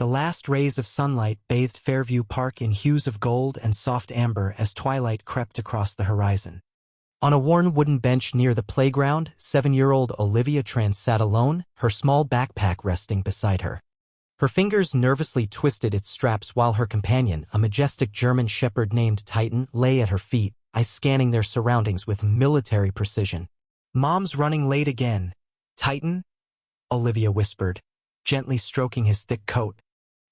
The last rays of sunlight bathed Fairview Park in hues of gold and soft amber as twilight crept across the horizon. On a worn wooden bench near the playground, 7-year-old Olivia Tran sat alone, her small backpack resting beside her. Her fingers nervously twisted its straps while her companion, a majestic German shepherd named Titan, lay at her feet, eyes scanning their surroundings with military precision. "Mom's running late again. Titan?" Olivia whispered, gently stroking his thick coat.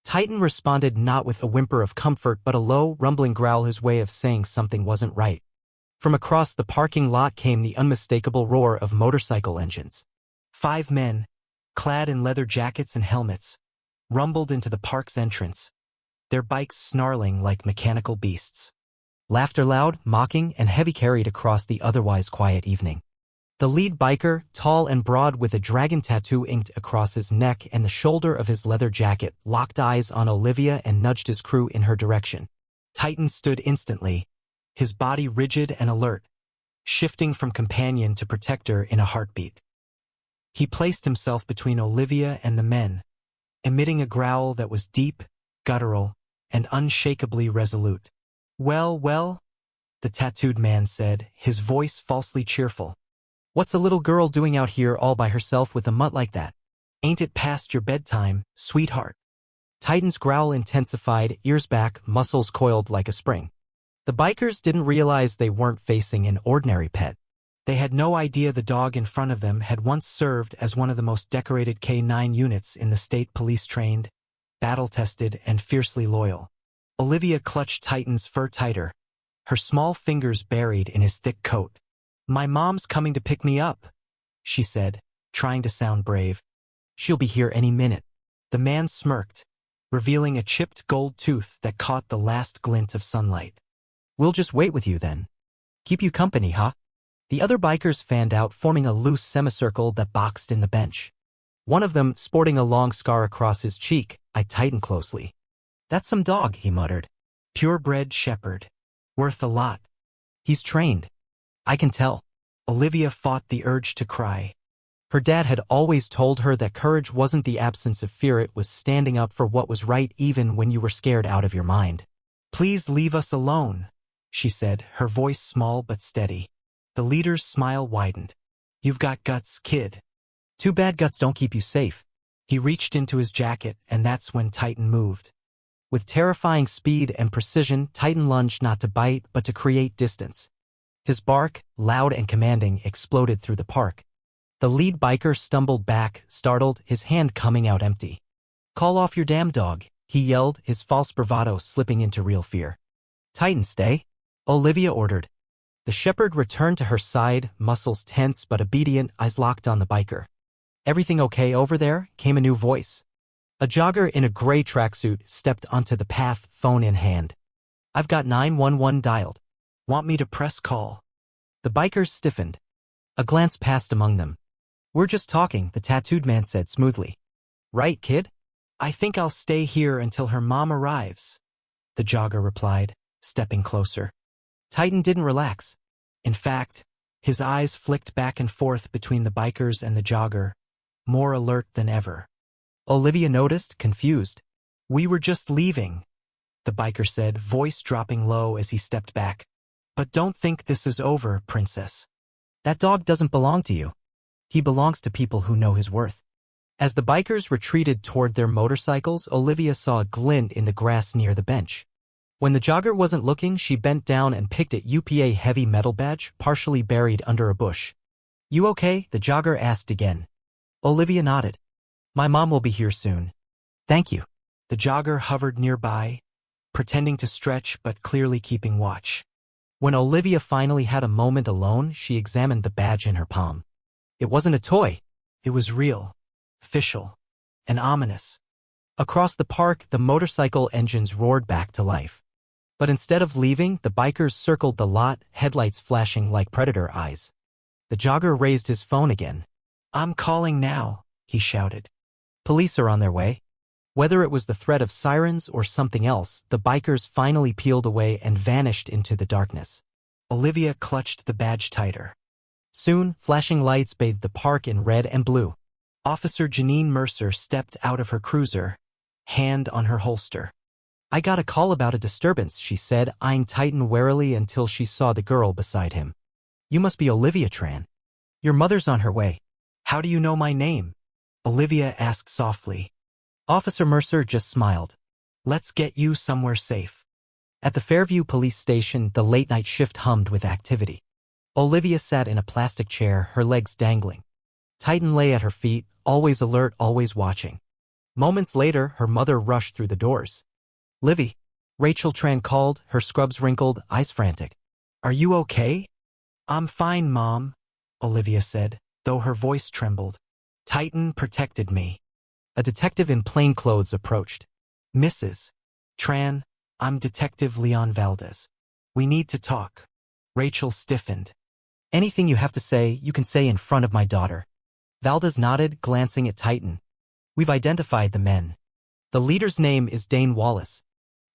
Titan responded not with a whimper of comfort but a low, rumbling growl, his way of saying something wasn't right. From across the parking lot came the unmistakable roar of motorcycle engines. 5 men, clad in leather jackets and helmets, rumbled into the park's entrance, their bikes snarling like mechanical beasts. Laughter loud, mocking, and heavy carried across the otherwise quiet evening. The lead biker, tall and broad with a dragon tattoo inked across his neck and the shoulder of his leather jacket, locked eyes on Olivia and nudged his crew in her direction. Titan stood instantly, his body rigid and alert, shifting from companion to protector in a heartbeat. He placed himself between Olivia and the men, emitting a growl that was deep, guttural, and unshakably resolute. "Well, well," the tattooed man said, his voice falsely cheerful. "What's a little girl doing out here all by herself with a mutt like that? Ain't it past your bedtime, sweetheart?" Titan's growl intensified, ears back, muscles coiled like a spring. The bikers didn't realize they weren't facing an ordinary pet. They had no idea the dog in front of them had once served as one of the most decorated K-9 units in the state, police-trained, battle-tested, and fiercely loyal. Olivia clutched Titan's fur tighter, her small fingers buried in his thick coat. "My mom's coming to pick me up," she said, trying to sound brave. "She'll be here any minute." The man smirked, revealing a chipped gold tooth that caught the last glint of sunlight. "We'll just wait with you then. Keep you company, huh?" The other bikers fanned out, forming a loose semicircle that boxed in the bench. One of them, sporting a long scar across his cheek, eyed Titan closely. "That's some dog," he muttered. "Purebred shepherd. Worth a lot. He's trained. I can tell." Olivia fought the urge to cry. Her dad had always told her that courage wasn't the absence of fear, it was standing up for what was right even when you were scared out of your mind. "Please leave us alone," she said, her voice small but steady. The leader's smile widened. "You've got guts, kid. Too bad guts don't keep you safe." He reached into his jacket, and that's when Titan moved. With terrifying speed and precision, Titan lunged not to bite but to create distance. His bark, loud and commanding, exploded through the park. The lead biker stumbled back, startled, his hand coming out empty. "Call off your damn dog," he yelled, his false bravado slipping into real fear. "Titan, stay," Olivia ordered. The shepherd returned to her side, muscles tense but obedient, eyes locked on the biker. "Everything okay over there?" came a new voice. A jogger in a gray tracksuit stepped onto the path, phone in hand. "I've got 911 dialed. Want me to press call?" The bikers stiffened. A glance passed among them. "We're just talking," the tattooed man said smoothly. "Right, kid? I think I'll stay here until her mom arrives," the jogger replied, stepping closer. Titan didn't relax. In fact, his eyes flicked back and forth between the bikers and the jogger, more alert than ever. Olivia noticed, confused. "We were just leaving," the biker said, voice dropping low as he stepped back. "But don't think this is over, princess. That dog doesn't belong to you. He belongs to people who know his worth." As the bikers retreated toward their motorcycles, Olivia saw a glint in the grass near the bench. When the jogger wasn't looking, she bent down and picked at UPA heavy metal badge, partially buried under a bush. "You okay?" the jogger asked again. Olivia nodded. "My mom will be here soon." "Thank you." The jogger hovered nearby, pretending to stretch but clearly keeping watch. When Olivia finally had a moment alone, she examined the badge in her palm. It wasn't a toy. It was real, official, and ominous. Across the park, the motorcycle engines roared back to life. But instead of leaving, the bikers circled the lot, headlights flashing like predator eyes. The jogger raised his phone again. "I'm calling now," he shouted. "Police are on their way." Whether it was the threat of sirens or something else, the bikers finally peeled away and vanished into the darkness. Olivia clutched the badge tighter. Soon, flashing lights bathed the park in red and blue. Officer Janine Mercer stepped out of her cruiser, hand on her holster. "I got a call about a disturbance," she said, eyeing Titan warily until she saw the girl beside him. "You must be Olivia Tran. Your mother's on her way." "How do you know my name?" Olivia asked softly. Officer Mercer just smiled. "Let's get you somewhere safe." At the Fairview police station, the late-night shift hummed with activity. Olivia sat in a plastic chair, her legs dangling. Titan lay at her feet, always alert, always watching. Moments later, her mother rushed through the doors. "Livy," Rachel Tran called, her scrubs wrinkled, eyes frantic. "Are you okay?" "I'm fine, Mom," Olivia said, though her voice trembled. "Titan protected me." A detective in plain clothes approached. "Mrs. Tran, I'm Detective Leon Valdez. We need to talk." Rachel stiffened. "Anything you have to say, you can say in front of my daughter." Valdez nodded, glancing at Titan. "We've identified the men. The leader's name is Dane Wallace.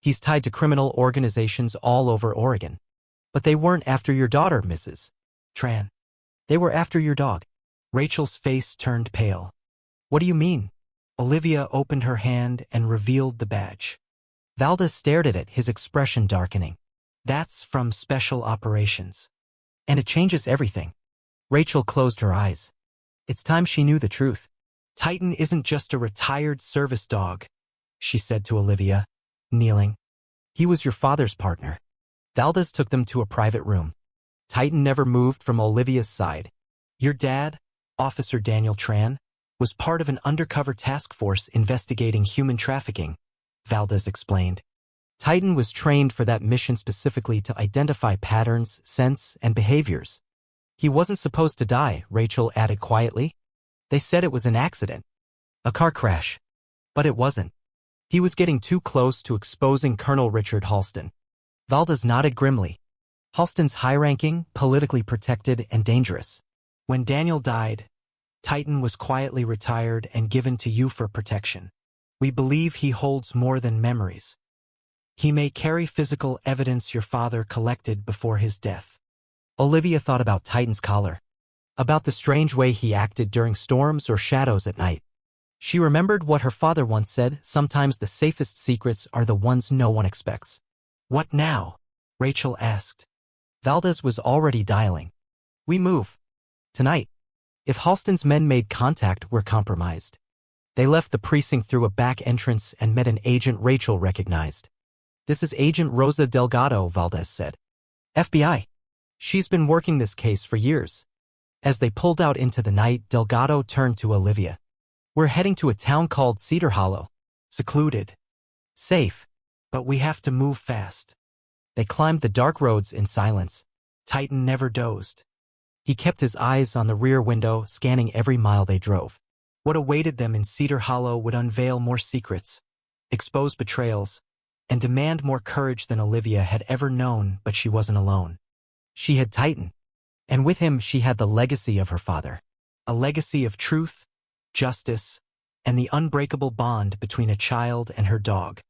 He's tied to criminal organizations all over Oregon. But they weren't after your daughter, Mrs. Tran. They were after your dog." Rachel's face turned pale. "What do you mean?" Olivia opened her hand and revealed the badge. Valdez stared at it, his expression darkening. "That's from Special Operations. And it changes everything." Rachel closed her eyes. It's time she knew the truth. "Titan isn't just a retired service dog," she said to Olivia, kneeling. "He was your father's partner." Valdez took them to a private room. Titan never moved from Olivia's side. "Your dad, Officer Daniel Tran, was part of an undercover task force investigating human trafficking," Valdez explained. "Titan was trained for that mission specifically to identify patterns, scents, and behaviors." "He wasn't supposed to die," Rachel added quietly. "They said it was an accident. A car crash. But it wasn't. He was getting too close to exposing Colonel Richard Halston." Valdez nodded grimly. "Halston's high-ranking, politically protected, and dangerous. When Daniel died, Titan was quietly retired and given to you for protection. We believe he holds more than memories. He may carry physical evidence your father collected before his death." Olivia thought about Titan's collar, about the strange way he acted during storms or shadows at night. She remembered what her father once said, sometimes the safest secrets are the ones no one expects. "What now?" Rachel asked. Valdez was already dialing. "We move. Tonight. If Halston's men made contact, we're compromised." They left the precinct through a back entrance and met an agent Rachel recognized. "This is Agent Rosa Delgado," Valdez said. "FBI. She's been working this case for years." As they pulled out into the night, Delgado turned to Olivia. "We're heading to a town called Cedar Hollow. Secluded. Safe. But we have to move fast." They climbed the dark roads in silence. Titan never dozed. He kept his eyes on the rear window, scanning every mile they drove. What awaited them in Cedar Hollow would unveil more secrets, expose betrayals, and demand more courage than Olivia had ever known, but she wasn't alone. She had Titan, and with him she had the legacy of her father. A legacy of truth, justice, and the unbreakable bond between a child and her dog.